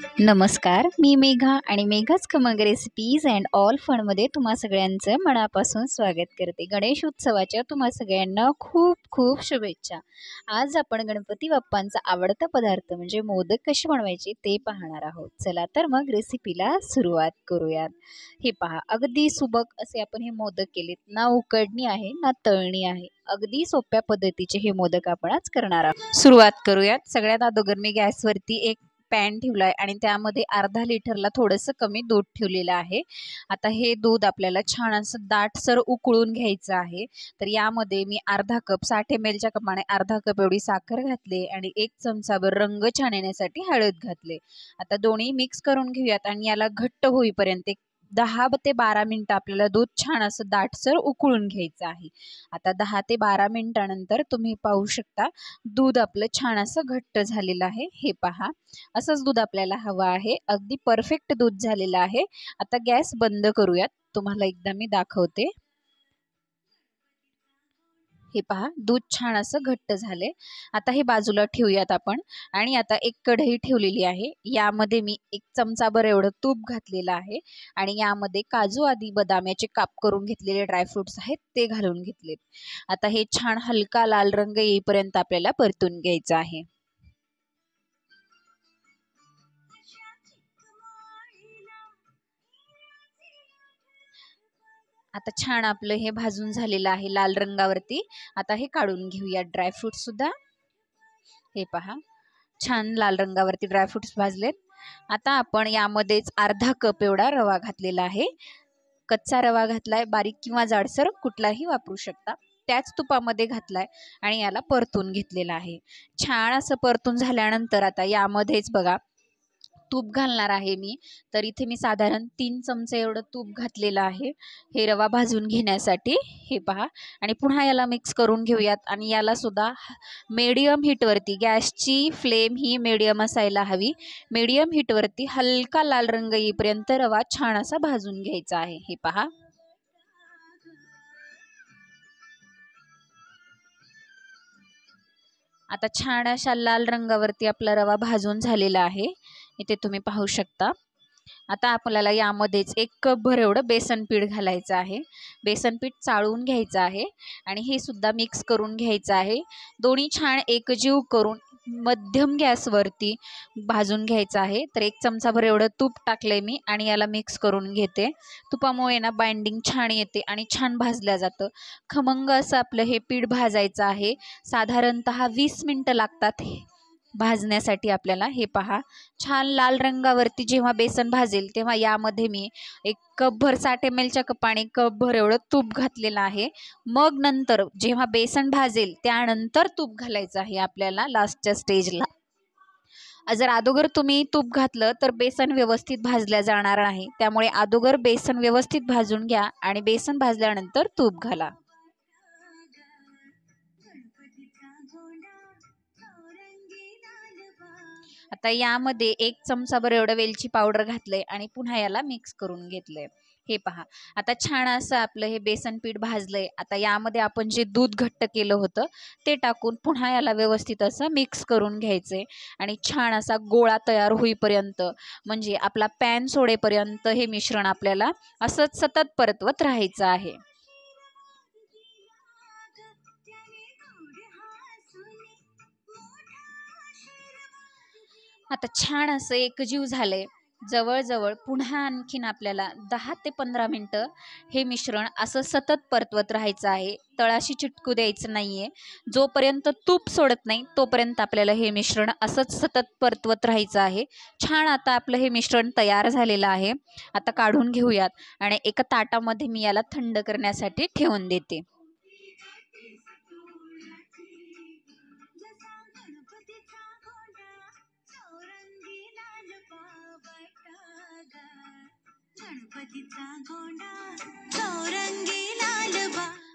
नमस्कार, मी मेघा आणि मेघाच खमंग रेसिपीज अँड ऑल फनमध्ये तुम्हा सगळ्यांचं मनापासून स्वागत करते। गणेश उत्सवाच्या तुम्हा सगळ्यांना खूप खूप शुभेच्छा। आज आपण गणपती बाप्पांचा आवडता पदार्थ म्हणजे मोदक कसे बनवायचे ते पाहणार आहोत। चला तर मग रेसिपीला सुरुवात करूयात। हे पहा, अगदी सुबक असे आपण हे मोदक केलेत, ना उकडणी आहे ना तळणी आहे। अगदी सोप्या पद्धतीचे हे मोदक आपण आज करणार आहोत। सुरुवात करूयात। सगळ्यात अगोदर मी गॅसवरती एक पॅन ठेवलाय आणि त्यामध्ये अर्धा लिटरला थोडंसं कमी दूध ठेवलेलं आहे। आता हे दूध आपल्याला छान असं दाटसर उकळून घ्यायचं आहे। तर यामध्ये मी अर्धा कप 60 ml च्या कपाने अर्धा कप एवढी साखर घातली आणि 1 चमचाभर रंग छान येण्यासाठी हळद घातले। आता दोन्ही मिक्स करून घेऊयात आणि याला घट्ट होईपर्यंत 10 ते 12 मिनिटं आपल्याला दूध छान असं दाटसर उकळून घ्यायचं आहे। आता 10 ते 12 मिनिटानंतर तुम्ही पाहू शकता दूध आपलं छान असं घट्ट झालेलं आहे। हे पहा, असंच दूध आपल्याला हवं आहे। अगदी परफेक्ट दूध झालेलं आहे। आता गॅस बंद करूयात, तुम्हाला एकदा मी दाखवते। हे पहा, दूध छान असं घट्ट झाले। आता हे बाजूला ठेवूयात आपण आणि आता एक कढई ठेवलेली आहे। यामध्ये मी 1 चमचाभर एवढं तूप घातलेलं आहे आणि यामध्ये काजू आदी बदाम याचे काप करून घेतलेले ड्रायफ्रुट्स आहेत ते घालून घेतलेत। आता हे छान हलका लाल रंग येईपर्यंत आपल्याला परतून घ्यायचं आहे। आता छान आपलं हे भाजून झालेलं आहे लाल रंगावरती। आता हे काढून घेऊया ड्रायफ्रुट्स सुद्धा। हे पहा, छान लाल रंगावरती ड्रायफ्रुट्स भाजलेत। आता आपण यामध्येच अर्धा कप एवढा रवा घातलेला आहे। कच्चा रवा घातलाय, बारीक किंवा जाडसर कुठलाही वापरू शकता। त्याच तुपामध्ये घातलाय आणि याला परतून घेतलेला आहे। छान असं परतून झाल्यानंतर आता यामध्येच बघा तूप घालणार आहे मी। तर इथे मी साधारण 3 चमचे एवढं तूप घातलेलं आहे हे रवा भाजून घेण्यासाठी। हे पहा, आणि पुन्हा याला मिक्स करून घेऊयात आणि याला सुद्धा मीडियम हीटवरती, गॅसची फ्लेम ही मीडियम असायला हवी। मीडियम हीटवरती हलका लाल रंग येईपर्यंत रवा छान असा भाजून घ्यायचा आहे। हे पहा, आता छान अशा लाल रंगावरती आपला रवा भाजून झालेला आहे, इथे तुम्ही पाहू शकता। आता आपल्याला यामध्येच 1 कप भर एवढं बेसन पीठ घालायचं आहे। बेसन पीठ चाळून घ्यायचं आहे आणि हे सुद्धा मिक्स करून घ्यायचं आहे। दोन्ही छान एकजीव करून मध्यम गॅसवरती भाजून घ्यायचं आहे। तर 1 चमचाभर एवढं तूप टाकलंय मी आणि याला मिक्स करून घेते। तुपामुळे ना बाइंडिंग छान येते आणि छान भाजलं जातं। खमंग असं आपलं हे पीठ भाजायचं आहे। साधारणतः 20 मिनिटं लागतात भाजण्यासाठी आपल्याला। हे पहा, छान लाल रंगावरती जेव्हा बेसन भाजेल तेव्हा यामध्ये मी 1 कप भर 60 ml च्या कपाने कप भर एवढं तूप घातलेलं आहे। मग नंतर जेव्हा बेसन भाजेल त्यानंतर तूप घालायचं आहे आपल्याला लास्टच्या स्टेजला। जर अगोदर तुम्ही तूप घातलं तर बेसन व्यवस्थित भाजल्या जाणार नाही, त्यामुळे अगोदर बेसन व्यवस्थित भाजून घ्या आणि बेसन भाजल्यानंतर तूप घाला। आता यामध्ये 1 चमचाभर एवढं वेलची पावडर घातलंय आणि पुन्हा याला मिक्स करून घेतलंय। हे पहा, आता छान असं आपलं हे बेसन पीठ भाजलंय। आता यामध्ये आपण जे दूध घट्ट केलं होतं ते टाकून पुन्हा याला व्यवस्थित असं मिक्स करून घ्यायचंय आणि छान असा गोळा तयार होईपर्यंत, म्हणजे आपला पॅन सोडेपर्यंत हे मिश्रण आपल्याला असंच सतत परतवत राहायचं आहे। आता छान असं एकजीव झालंय। जवळजवळ पुन्हा आणखीन आपल्याला 10 ते 15 मिनिटं हे मिश्रण असं सतत परतवत राहायचं आहे। तळाशी चिटकू द्यायचं नाहीये। जोपर्यंत तूप सोडत नाही तोपर्यंत आपल्याला हे मिश्रण असंच सतत परतवत राहायचं आहे। छान आता आपलं हे मिश्रण तयार झालेलं आहे। आता काढून घेऊयात आणि एका ताटामध्ये मी याला थंड करण्यासाठी ठेवून देते।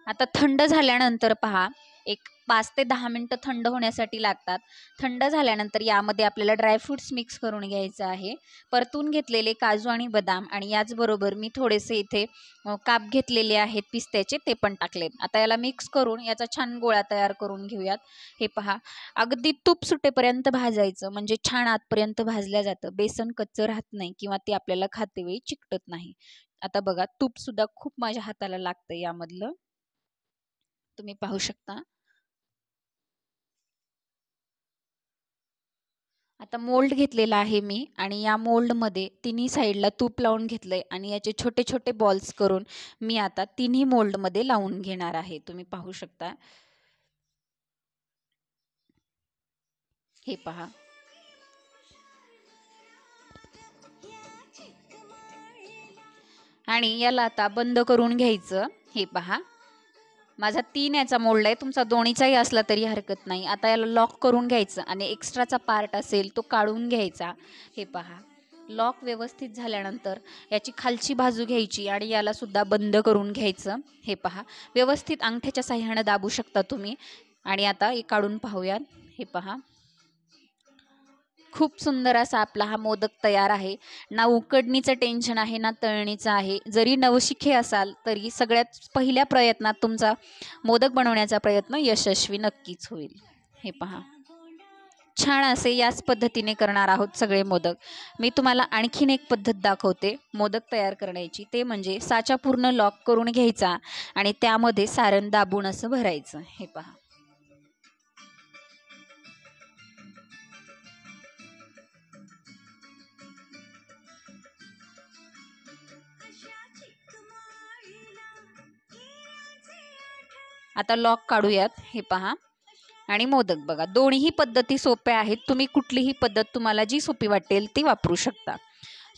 आता थंड झाल्यानंतर पहा, एक 5 ते 10 मिनटं थंड होण्यासाठी लागतात. थंड झाल्यानंतर यामध्ये आपल्याला ड्रायफ्रूट्स मिक्स करून घ्यायचं आहे. परतून घेतलेले काजू आणि बदाम आणि याचबरोबर मी थोडेसे इथे काप घेतलेले आहेत पिस्त्याचे, ते पण टाकलेत. आता याला मिक्स करून याचा छान गोळा तयार करून घेऊयात. हे पहा, अगदी तूप सुटेपर्यंत भाजायचं, म्हणजे छान आतपर्यंत भाजल्या जातं. बेसन कच्चं राहत नाही किंवा ते आपल्याला खातेवेळी चिकटत नाही. आता बघा, तूप सुद्धा खूप माझ्या हाताला लागतं यामधलं, तुम्ही पाहू शकता. आता मोल्ड घेतलेला आहे मी आणि या मोल्डमध्ये तिन्ही साईडला तूप लावून घेतलंय आणि याचे छोटे छोटे बॉल्स करून मी आता तिन्ही मोल्डमध्ये लावून घेणार आहे. तुम्ही पाहू शकता. हे पहा, आणि याला आता बंद करून घ्यायचं. हे पहा, माझा 3 याचा मोल्ड आहे, तुमचा दोन्हीचाही असला तरी हरकत नाही. आता याला लॉक करून घ्यायचं आणि एक्स्ट्राचा पार्ट असेल तो काढून घ्यायचा. हे पहा, लॉक व्यवस्थित झाल्यानंतर याची खालची बाजू घ्यायची आणि याला सुद्धा बंद करून घ्यायचं. हे पहा, व्यवस्थित अंगठ्याच्या साह्याने दाबू शकता तुम्ही. आणि आता हे काढून पाहूयात. हे पहा, खूप सुंदर असा आपला हा मोदक तयार आहे. ना उकडणीचं टेन्शन आहे ना तळणीचं आहे. जरी नवशिके असाल तरी सगळ्यात पहिल्या प्रयत्नात तुमचा मोदक बनवण्याचा प्रयत्न यशस्वी नक्कीच होईल. हे पहा, छान असे याच पद्धतीने करणार आहोत सगळे मोदक. मी तुम्हाला आणखीन एक पद्धत दाखवते मोदक तयार करण्याची, ते म्हणजे साचा पूर्ण लॉक करून घ्यायचा आणि त्यामध्ये सारण दाबून असं भरायचं. हे पहा, आता लॉक काढूयात. हे पहा, आणि मोदक बघा, दोन्ही पद्धती सोप्या आहेत. तुम्ही कुठलीही पद्धत तुम्हाला जी सोपी वाटेल ती वापरू शकता.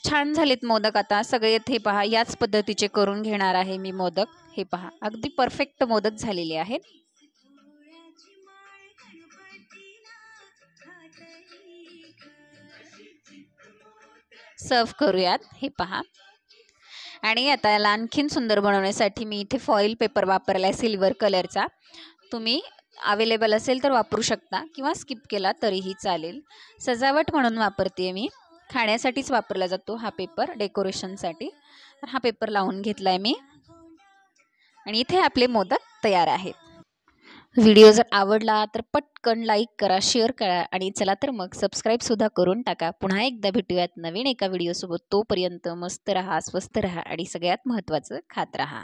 छान झालेत मोदक. आता सगळे हे पहा, याच पद्धतीचे करून घेणार आहे मी मोदक. हे पहा, अगदी परफेक्ट मोदक झालेले आहेत. सर्व करूयात. हे पहा, आणि आता याला आणखीन सुंदर बनवण्यासाठी मी इथे फॉईल पेपर वापरलाय सिल्वर कलरचा. तुम्ही अवेलेबल असेल तर वापरू शकता किंवा स्किप केला तरीही चालेल. सजावट म्हणून वापरते मी, खाण्यासाठीच वापरला जातो हा पेपर, डेकोरेशनसाठी. तर हा पेपर लावून घेतलाय मी आणि इथे आपले मोदक तयार आहेत. व्हिडिओ जर आवडला तर पटकन लाईक करा, शेअर करा आणि चला तर मग सबस्क्राईबसुद्धा करून टाका. पुन्हा एकदा भेटूयात नवीन एका व्हिडिओसोबत. तोपर्यंत मस्त रहा, स्वस्त रहा आणि सगळ्यात महत्त्वाचं खात रहा.